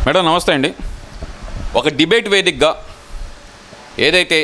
Madam నమస్తే అండి. ఒక డిబేట్ వేదికగా ఏదైతే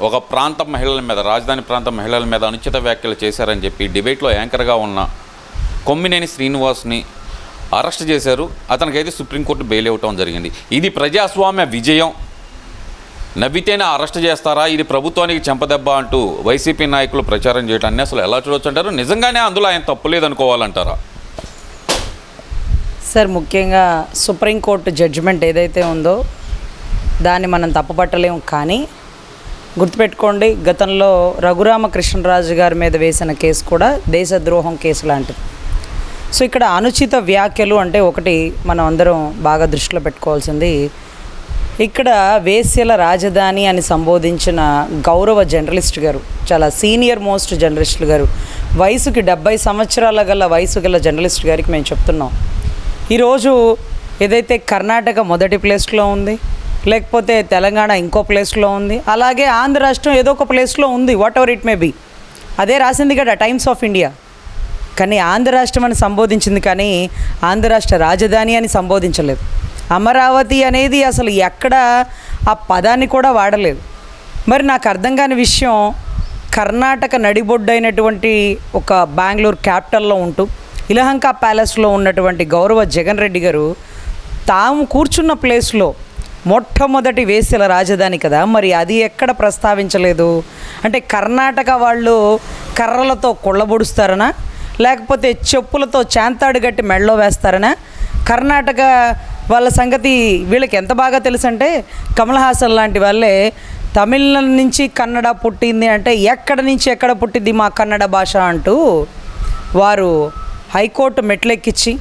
ఒక ప్రాంతం మహిళల మీద, రాజధాని ప్రాంతం మహిళల మీద అనుచిత వ్యాఖ్యలు చేశారని చెప్పి డిబేట్లో యాంకర్గా ఉన్న కొమ్మినేని శ్రీనివాస్ని అరెస్ట్ చేశారు. అతనికైతే సుప్రీంకోర్టు బెయిల్ ఇవ్వటం జరిగింది. ఇది ప్రజాస్వామ్య విజయం, నవ్వితేనే అరెస్ట్ చేస్తారా, ఇది ప్రభుత్వానికి చెంపదెబ్బ అంటూ వైసీపీ నాయకులు ప్రచారం చేయడాన్ని అసలు ఎలా చూడొచ్చు అంటారు? నిజంగానే అందులో ఆయన తప్పులేదనుకోవాలంటారా? సార్, ముఖ్యంగా సుప్రీంకోర్టు జడ్జిమెంట్ ఏదైతే ఉందో దాన్ని మనం తప్పుపట్టలేము. కానీ గుర్తుపెట్టుకోండి, గతంలో రఘురామకృష్ణరాజు గారి మీద వేసిన కేసు కూడా దేశద్రోహం కేసు లాంటిది. సో ఇక్కడ అనుచిత వ్యాఖ్యలు అంటే ఒకటి మనం అందరం బాగా దృష్టిలో పెట్టుకోవాల్సింది, ఇక్కడ వేశ్యల రాజధాని అని సంబోధించిన గౌరవ జర్నలిస్ట్ గారు, చాలా సీనియర్ మోస్ట్ జర్నలిస్ట్ గారు, వయసుకి 70 సంవత్సరాల గల వయసు గల జర్నలిస్ట్ గారికి మేము చెప్తున్నాం, ఈరోజు ఏదైతే కర్ణాటక మొదటి ప్లేస్లో ఉంది, లేకపోతే తెలంగాణ ఇంకో ప్లేస్లో ఉంది, అలాగే ఆంధ్ర రాష్ట్రం ఏదో ఒక ప్లేస్లో ఉంది, whatever it may be, అదే రాసింది కదా టైమ్స్ ఆఫ్ ఇండియా. కానీ ఆంధ్ర రాష్ట్రం అని సంబోధించింది, కానీ ఆంధ్ర రాష్ట్ర రాజధాని అని సంబోధించలేదు. అమరావతి అనేది అసలు ఎక్కడ ఆ పదాన్ని కూడా వాడలేదు. మరి నాకు అర్థం కాని విషయం, కర్ణాటక నడిబొడ్డైనటువంటి ఒక బెంగళూరు క్యాపిటల్లో ఉంటూ ఇలహంక ప్యాలెస్లో ఉన్నటువంటి గౌరవ జగన్ రెడ్డి గారు తాము కూర్చున్న ప్లేస్లో మొట్టమొదటి వేశ్యల రాజధాని కదా, మరి అది ఎక్కడ ప్రస్తావించలేదు? అంటే కర్ణాటక వాళ్ళు కర్రలతో కొళ్ళబొడుస్తారనా, లేకపోతే చెప్పులతో చాంతాడు గట్టి మెడలో వేస్తారనా? కర్ణాటక వాళ్ళ సంగతి వీళ్ళకి ఎంత బాగా తెలుసు అంటే, కమల్ హాసన్ లాంటి వాళ్ళే తమిళ నుంచి కన్నడ పుట్టింది అంటే ఎక్కడ నుంచి ఎక్కడ పుట్టింది మా కన్నడ భాష అంటూ వారు హైకోర్టు మెట్లెక్కించి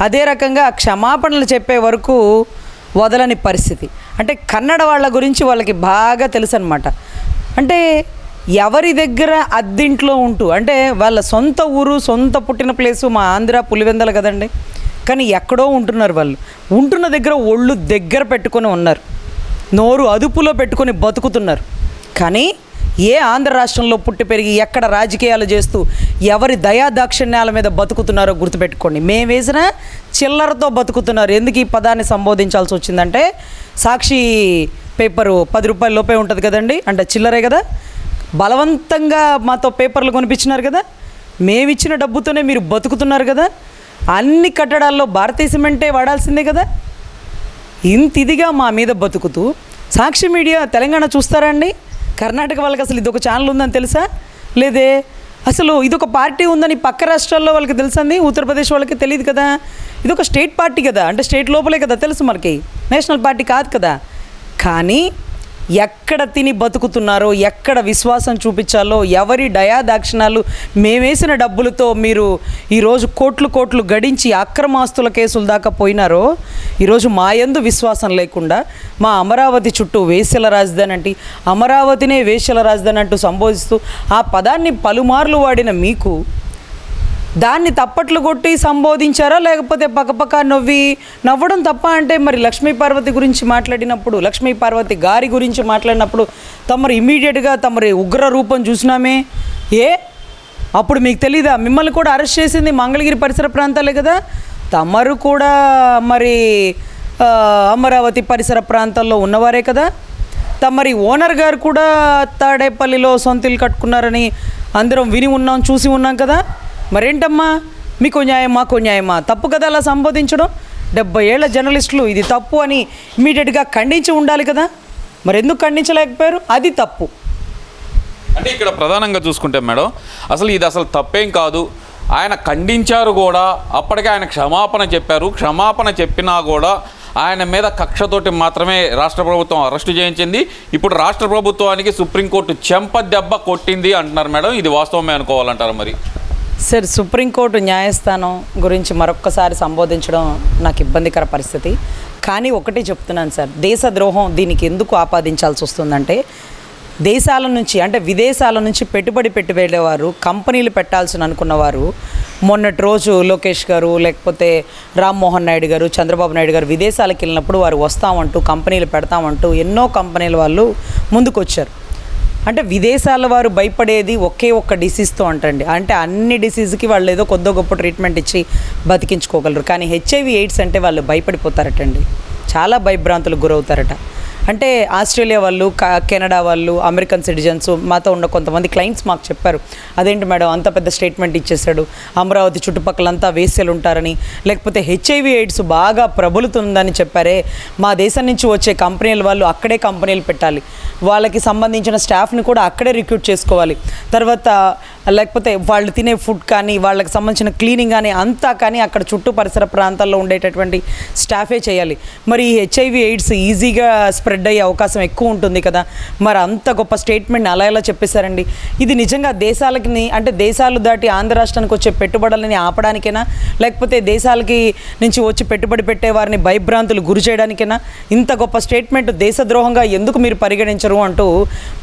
అదే రకంగా క్షమాపణలు చెప్పే వరకు వదలని పరిస్థితి. అంటే కన్నడ వాళ్ళ గురించి వాళ్ళకి బాగా తెలుసు అనమాట. అంటే ఎవరి దగ్గర అద్దింట్లో ఉంటూ, అంటే వాళ్ళ సొంత ఊరు, సొంత పుట్టిన ప్లేసు మా ఆంధ్ర పులివెందల కదండి, కానీ ఎక్కడో ఉంటున్నారు. వాళ్ళు ఉంటున్న దగ్గర ఒళ్ళు దగ్గర పెట్టుకొని ఉన్నారు, నోరు అదుపులో పెట్టుకొని బతుకుతున్నారు. కానీ ఏ ఆంధ్ర రాష్ట్రంలో పుట్టి పెరిగి ఎక్కడ రాజకీయాలు చేస్తూ ఎవరి దయాదాక్షిణ్యాల మీద బతుకుతున్నారో గుర్తుపెట్టుకోండి. మేము వేసిన చిల్లరతో బతుకుతున్నారు. ఎందుకు ఈ పదాన్ని సంబోధించాల్సి వచ్చిందంటే, సాక్షి పేపరు 10 రూపాయల లోపే ఉంటుంది కదండి, అంటే చిల్లరే కదా, బలవంతంగా మాతో పేపర్లు కొనిపించినారు కదా, మేమిచ్చిన డబ్బుతోనే మీరు బతుకుతున్నారు కదా, అన్ని కట్టడాల్లో భారతీయ సిమెంటే వాడాల్సిందే కదా, ఇంత ఇదిగా మా మీద బతుకుతూ సాక్షి మీడియా తెలంగాణ చూస్తారా అండి? కర్ణాటక వాళ్ళకి అసలు ఇదొక ఛానల్ ఉందని తెలుసా? లేదే. అసలు ఇదొక పార్టీ ఉందని పక్క రాష్ట్రాల్లో వాళ్ళకి తెలుసండి, ఉత్తరప్రదేశ్ వాళ్ళకి తెలియదు కదా. ఇదొక స్టేట్ పార్టీ కదా, అంటే స్టేట్ లోపలే కదా తెలుసు మనకి, నేషనల్ పార్టీ కాదు కదా. కానీ ఎక్కడ తిని బతుకుతున్నారో, ఎక్కడ విశ్వాసం చూపించాలో, ఎవరి దయాదాక్షిణాలు మేమేసిన డబ్బులతో మీరు ఈరోజు కోట్లు గడించి అక్రమాస్తుల కేసుల దాకా పోయినారో, ఈరోజు మా యందు విశ్వాసం లేకుండా మా అమరావతి చుట్టూ వేశ్యల రాజధాని అంటే, అమరావతినే వేశ్యల రాజధాని అంటూ సంబోధిస్తూ ఆ పదాన్ని పలుమార్లు వాడిన మీకు దాన్ని తప్పట్లు కొట్టి సంబోధించారా, లేకపోతే పక్కపక్క నవ్వడం తప్ప? అంటే మరి లక్ష్మీపార్వతి గురించి మాట్లాడినప్పుడు, లక్ష్మీపార్వతి గారి గురించి మాట్లాడినప్పుడు తమరు ఇమీడియట్గా తమరి ఉగ్ర రూపం చూసినామే, అప్పుడు మీకు తెలీదా? మిమ్మల్ని కూడా అరెస్ట్ చేసింది మంగళగిరి పరిసర ప్రాంతాలే కదా, తమరు కూడా మరి అమరావతి పరిసర ప్రాంతాల్లో ఉన్నవారే కదా. తమరి ఓనర్ గారు కూడా తాడేపల్లిలో సొంత ఇల్లు కట్టుకున్నారని అందరం విని ఉన్నాం, చూసి ఉన్నాం కదా. మరేంటమ్మా, మీకు న్యాయం మాకు న్యాయమా? తప్పు కదా అలా సంబోధించడం. 70 ఏళ్ల జర్నలిస్టులు ఇది తప్పు అని ఇమీడియట్గా ఖండించి ఉండాలి కదా, మరి ఎందుకు ఖండించలేకపోయారు? అది తప్పు. అంటే ఇక్కడ ప్రధానంగా చూసుకుంటే మేడం, అసలు ఇది అసలు తప్పేం కాదు, ఆయన ఖండించారు కూడా, అప్పటికే ఆయన క్షమాపణ చెప్పారు. క్షమాపణ చెప్పినా కూడా ఆయన మీద కక్షతోటి మాత్రమే రాష్ట్ర ప్రభుత్వం అరెస్టు చేయించింది. ఇప్పుడు రాష్ట్ర ప్రభుత్వానికి సుప్రీంకోర్టు చెంపదెబ్బ కొట్టింది అంటున్నారు మేడం, ఇది వాస్తవమే అనుకోవాలంటారు? మరి సార్, సుప్రీంకోర్టు న్యాయస్థానం గురించి మరొక్కసారి సంబోధించడం నాకు ఇబ్బందికర పరిస్థితి. కానీ ఒకటే చెప్తున్నాను సార్, దేశద్రోహం దీనికి ఎందుకు ఆపాదించాల్సి వస్తుందంటే, దేశాల నుంచి అంటే విదేశాల నుంచి పెట్టుబడి పెట్టి వెళ్ళేవారు, కంపెనీలు పెట్టాల్సిన అనుకున్నవారు, మొన్నటి రోజు లోకేష్ గారు, లేకపోతే రామ్మోహన్ నాయుడు గారు, చంద్రబాబు నాయుడు గారు విదేశాలకు వెళ్ళినప్పుడు వారు వస్తామంటూ కంపెనీలు పెడతామంటూ ఎన్నో కంపెనీల వాళ్ళు ముందుకు వచ్చారు. అంటే విదేశాల వారు భయపడేది ఒకే ఒక్క డిసీజ్తో అంటండి. అంటే అన్ని డిసీజ్కి వాళ్ళు ఏదో కొద్ది గొప్ప ట్రీట్మెంట్ ఇచ్చి బతికించుకోగలరు, కానీ హెచ్ఐవి ఎయిడ్స్ అంటే వాళ్ళు భయపడిపోతారటండి. చాలా భయభ్రాంతులకు గురవుతారట. అంటే ఆస్ట్రేలియా వాళ్ళు, కెనడా వాళ్ళు, అమెరికన్ సిటిజన్స్ మాతో ఉన్న కొంతమంది క్లయింట్స్ మాకు చెప్పారు, అదేంటి మేడం అంత పెద్ద స్టేట్మెంట్ ఇచ్చేసాడు, అమరావతి చుట్టుపక్కలంతా వేశ్యలు ఉంటారని, లేకపోతే హెచ్ఐవి ఎయిడ్స్ బాగా ప్రబలుతుందని చెప్పారే, మా దేశం నుంచి వచ్చే కంపెనీల వాళ్ళు అక్కడే కంపెనీలు పెట్టాలి, వాళ్ళకి సంబంధించిన స్టాఫ్ని కూడా అక్కడే రిక్రూట్ చేసుకోవాలి, తర్వాత లేకపోతే వాళ్ళు తినే ఫుడ్ కానీ వాళ్ళకి సంబంధించిన క్లీనింగ్ కానీ అంతా కానీ అక్కడ చుట్టూ పరిసర ప్రాంతాల్లో ఉండేటటువంటి స్టాఫే చేయాలి. మరి ఈ హెచ్ఐవి ఎయిడ్స్ ఈజీగా స్ప్రెడ్ అయ్యే అవకాశం ఎక్కువ ఉంటుంది కదా, మరి అంత గొప్ప స్టేట్మెంట్ని అలా ఎలా చెప్పేశారండి? ఇది నిజంగా దేశాలకి అంటే దేశాలు దాటి ఆంధ్ర రాష్ట్రానికి వచ్చే పెట్టుబడులని ఆపడానికైనా, లేకపోతే దేశాలకి నుంచి వచ్చి పెట్టుబడి పెట్టే వారిని భయభ్రాంతులు గురి చేయడానికైనా ఇంత గొప్ప స్టేట్మెంట్ దేశద్రోహంగా ఎందుకు మీరు పరిగణించరు అంటూ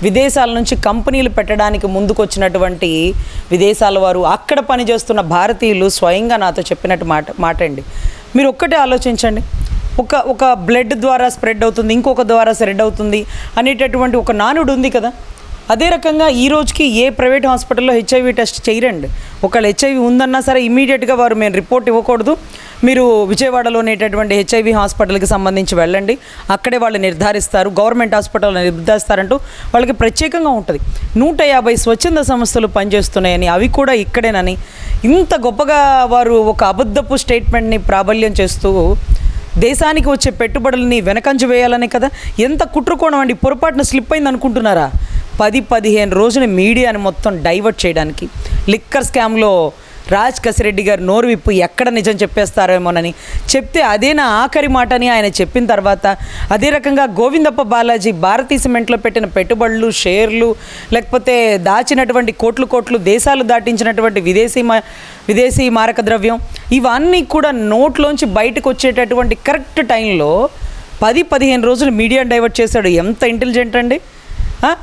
విదేశాల నుంచి కంపెనీలు పెట్టడానికి ముందుకు వచ్చినటువంటి విదేశాల వారు, అక్కడ పనిచేస్తున్న భారతీయులు స్వయంగా నాతో చెప్పినట్టు మాట అండి. మీరు ఒక్కటే ఆలోచించండి, ఒక బ్లడ్ ద్వారా స్ప్రెడ్ అవుతుంది, ఇంకొక ద్వారా స్ప్రెడ్ అవుతుంది అనేటటువంటి ఒక నానుడు ఉంది కదా. అదే రకంగా ఈ రోజుకి ఏ ప్రైవేట్ హాస్పిటల్లో హెచ్ఐవి టెస్ట్ చేయరండి. ఒకవేళ హెచ్ఐవి ఉందన్నా సరే ఇమీడియట్గా వారు మేము రిపోర్ట్ ఇవ్వకూడదు, మీరు విజయవాడలో ఉండేటటువంటి హెచ్ఐవి హాస్పిటల్కి సంబంధించి వెళ్ళండి, అక్కడే వాళ్ళు నిర్ధారిస్తారు, గవర్నమెంట్ హాస్పిటల్లో నిర్ధారిస్తారంటూ వాళ్ళకి ప్రత్యేకంగా ఉంటుంది. 150 స్వచ్ఛంద సంస్థలు పనిచేస్తున్నాయని, అవి కూడా ఇక్కడేనని ఇంత గొప్పగా వారు ఒక అబద్ధపు స్టేట్మెంట్ని ప్రాబల్యం చేస్తూ దేశానికి వచ్చే పెట్టుబడులని వెనకంజ వేయాలనే కదా. ఎంత కుట్రకోణం అండి, పొరపాటున స్లిప్ అయింది అనుకుంటున్నారా? 10-15 రోజులు మీడియాని మొత్తం డైవర్ట్ చేయడానికి, లిక్కర్ స్కామ్లో రాజ్ కసిరెడ్డి గారు నోరు విప్పు ఎక్కడ నిజం చెప్పేస్తారేమోనని చెప్తే అదే నా ఆఖరి మాట అని ఆయన చెప్పిన తర్వాత, అదే రకంగా గోవిందప్ప బాలాజీ భారతీయ సిమెంట్లో పెట్టిన పెట్టుబడులు, షేర్లు, లేకపోతే దాచినటువంటి కోట్లు దేశాలు దాటించినటువంటి విదేశీ మారక ద్రవ్యం, ఇవన్నీ కూడా నోట్లోంచి బయటకు వచ్చేటటువంటి కరెక్ట్ టైంలో 10-15 రోజులు మీడియా డైవర్ట్ చేశాడు. ఎంత ఇంటెలిజెంట్ అండి!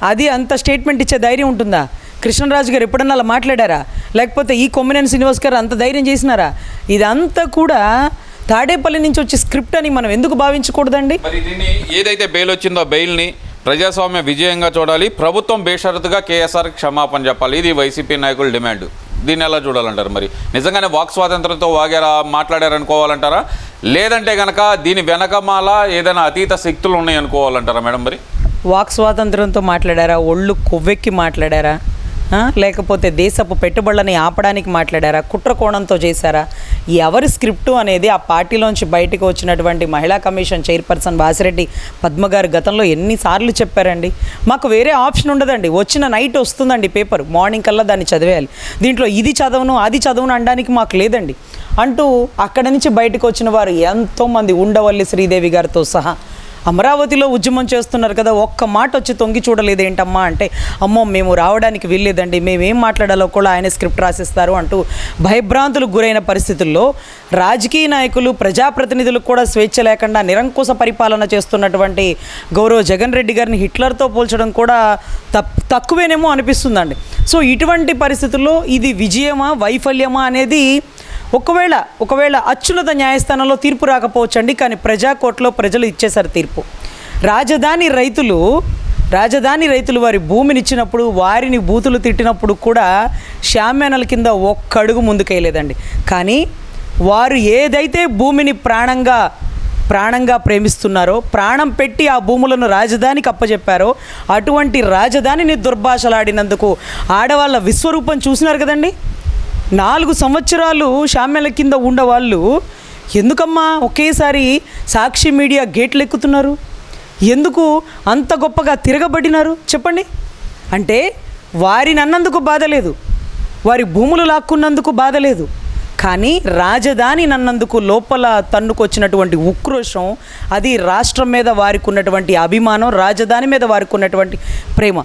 అది అంత స్టేట్మెంట్ ఇచ్చే ధైర్యం ఉంటుందా? కృష్ణరాజు గారు ఎప్పుడన్నా అలా మాట్లాడారా? లేకపోతే ఈ కొమ్మినేని శ్రీనివాస్ గారు అంత ధైర్యం చేసినారా? ఇదంతా కూడా తాడేపల్లి నుంచి వచ్చే స్క్రిప్ట్ అని మనం ఎందుకు భావించకూడదండి? మరి దీన్ని ఏదైతే బెయిల్ వచ్చిందో బెయిల్ని ప్రజాస్వామ్య విజయంగా చూడాలి, ప్రభుత్వం బేషరతుగా కేఎస్ఆర్ క్షమాపణ చెప్పాలి, ఇది వైసీపీ నాయకుల డిమాండ్. దీన్ని ఎలా చూడాలంటారు? మరి నిజంగానే వాక్ స్వాతంత్రంతో మాట్లాడారనుకోవాలంటారా, లేదంటే కనుక దీని వెనకమాల ఏదైనా అతీత శక్తులు ఉన్నాయనుకోవాలంటారా మేడం? మరి వాక్ స్వాతంత్రంతో మాట్లాడారా, ఒళ్ళు కొవ్వెక్కి మాట్లాడారా, లేకపోతే దేశపు పెట్టుబడులని ఆపడానికి మాట్లాడారా, కుట్ర కోణంతో చేశారా? ఎవరి స్క్రిప్టు అనేది ఆ పార్టీలోంచి బయటకు వచ్చినటువంటి మహిళా కమిషన్ చైర్పర్సన్ వాసిరెడ్డి పద్మ గారు గతంలో ఎన్నిసార్లు చెప్పారండి, మాకు వేరే ఆప్షన్ ఉండదండి, వచ్చిన నైట్ వస్తుందండి పేపర్, మార్నింగ్ కల్లా దాన్ని చదివేయాలి, దీంట్లో ఇది చదవను అది చదవను అనడానికి మాకు లేదండి అంటూ అక్కడి నుంచి బయటకు వచ్చిన వారు ఎంతోమంది, ఉండవల్లి శ్రీదేవి గారితో సహా అమరావతిలో ఉద్యమం చేస్తున్నారు కదా, ఒక్క మాట వచ్చి తొంగి చూడలేదు ఏంటమ్మా అంటే, అమ్మో మేము రావడానికి వీల్లేదండి, మేమేం మాట్లాడాలో కూడా ఆయన స్క్రిప్ట్ రాసిస్తారు అంటూ భయభ్రాంతులకు గురైన పరిస్థితుల్లో రాజకీయ నాయకులు, ప్రజాప్రతినిధులకు కూడా స్వేచ్ఛ లేకుండా నిరంకుశ పరిపాలన చేస్తున్నటువంటి గౌరవ జగన్ రెడ్డి గారిని హిట్లర్తో పోల్చడం కూడా తక్కువేనేమో అనిపిస్తుందండి. సో ఇటువంటి పరిస్థితుల్లో ఇది విజయమా వైఫల్యమా అనేది ఒకవేళ అత్యున్నత న్యాయస్థానంలో తీర్పు రాకపోవచ్చండి, కానీ ప్రజాకోర్టులో ప్రజలు ఇచ్చేశారు తీర్పు. రాజధాని రైతులు వారి భూమిని ఇచ్చినప్పుడు, వారిని బూతులు తిట్టినప్పుడు కూడా షామ్యానాల కింద ఒక్క అడుగు ముందుకేయలేదండి. కానీ వారు ఏదైతే భూమిని ప్రాణంగా ప్రేమిస్తున్నారో, ప్రాణం పెట్టి ఆ భూములను రాజధానికి అప్పచెప్పారో, అటువంటి రాజధానిని దుర్భాషలాడినందుకు ఆడవాళ్ళ విశ్వరూపం చూసినారు కదండి. 4 సంవత్సరాలు షామ్యాల కింద ఉండవాళ్ళు ఎందుకమ్మా ఒకేసారి సాక్షి మీడియా గేట్లు ఎక్కుతున్నారు? ఎందుకు అంత గొప్పగా తిరగబడినారు చెప్పండి? అంటే వారిని అన్నందుకు బాధ లేదు, వారి భూములు లాక్కున్నందుకు బాధ లేదు, కానీ రాజధాని నన్నందుకు లోపల తన్నుకొచ్చినటువంటి ఉక్రోషం, అది రాష్ట్రం మీద వారికి ఉన్నటువంటి అభిమానం, రాజధాని మీద వారికి ఉన్నటువంటి ప్రేమ.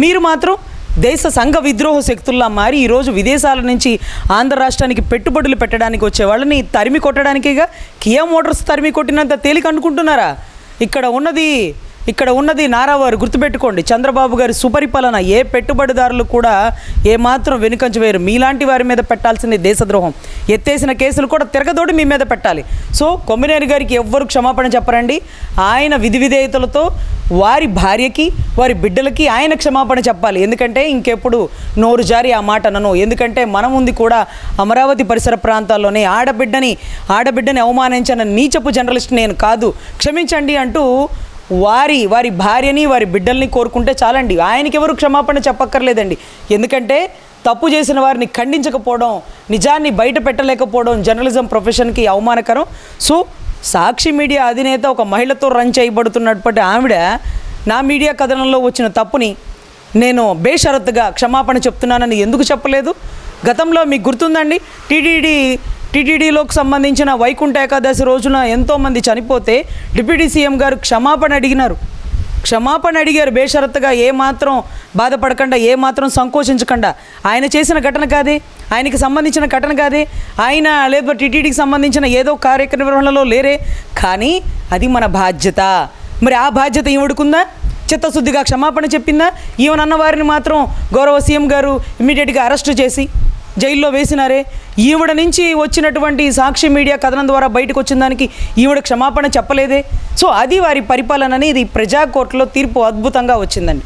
మీరు మాత్రం దేశ సంఘ విద్రోహ శక్తుల్లా మారి ఈరోజు విదేశాల నుంచి ఆంధ్ర రాష్ట్రానికి పెట్టుబడులు పెట్టడానికి వచ్చే వాళ్ళని తరిమి కొట్టడానికేగా కియా మోటార్స్ తరిమి కొట్టినంత తేలిక అనుకుంటున్నారా? ఇక్కడ ఉన్నది ఇక్కడ ఉన్నది నారావారు, గుర్తుపెట్టుకోండి. చంద్రబాబు గారి సుపరిపాలన ఏ పెట్టుబడిదారులు కూడా ఏమాత్రం వెనుకంజ వేరు. మీలాంటి వారి మీద పెట్టాల్సింది దేశద్రోహం. ఎత్తేసిన కేసులు కూడా తిరగదోడి మీ మీద పెట్టాలి. సో కొమ్మినేని గారికి ఎవ్వరు క్షమాపణ చెప్పరండి. ఆయన విధి విధేయతలతో వారి భార్యకి వారి బిడ్డలకి ఆయన క్షమాపణ చెప్పాలి. ఎందుకంటే ఇంకెప్పుడు నోరు జారి ఆ మాట అనను. ఎందుకంటే మనం ఉంది కూడా అమరావతి పరిసర ప్రాంతాల్లోనే ఆడబిడ్డని అవమానించిన నీచపు జర్నలిస్ట్ నేను కాదు, క్షమించండి అంటూ వారి భార్యని వారి బిడ్డల్ని కోరుకుంటే చాలండి. ఆయనకి ఎవరు క్షమాపణ చెప్పక్కర్లేదండి. ఎందుకంటే తప్పు చేసిన వారిని ఖండించకపోవడం, నిజాన్ని బయట పెట్టలేకపోవడం జర్నలిజం ప్రొఫెషన్కి అవమానకరం. సో సాక్షి మీడియా అధినేత ఒక మహిళతో రన్ చేయబడుతున్నప్పటి ఆవిడ నా మీడియా కథనంలో వచ్చిన తప్పుని నేను బేషరతుగా క్షమాపణ చెప్తున్నానని ఎందుకు చెప్పలేదు? గతంలో మీకు గుర్తుందండి, టీటీడీలోకి సంబంధించిన వైకుంఠ ఏకాదశి రోజున ఎంతోమంది చనిపోతే డిప్యూటీ సీఎం గారు క్షమాపణ అడిగారు బేషరతుగా, ఏమాత్రం బాధపడకుండా, ఏమాత్రం సంకోచించకుండా. ఆయన చేసిన ఘటన కాదే, ఆయనకి సంబంధించిన ఘటన కాదే, ఆయన లేకపోతే టీటీడీకి సంబంధించిన ఏదో కార్యనిర్వహణలో లేరే. కానీ అది మన బాధ్యత. మరి ఆ బాధ్యత ఈవిడకుందా? చిత్తశుద్ధిగా క్షమాపణ చెప్పిందా? ఈవెనన్న వారిని మాత్రం గౌరవ సీఎం గారు ఇమ్మీడియట్గా అరెస్టు చేసి జైల్లో వేసినారే. ఈవిడ నుంచి వచ్చినటువంటి సాక్షి మీడియా కథనం ద్వారా బయటకు వచ్చిన దానికి ఈవిడ క్షమాపణ చెప్పలేదే. సో అది వారి పరిపాలన. ఇది ప్రజా కోర్టులో తీర్పు అద్భుతంగా వచ్చిందండి.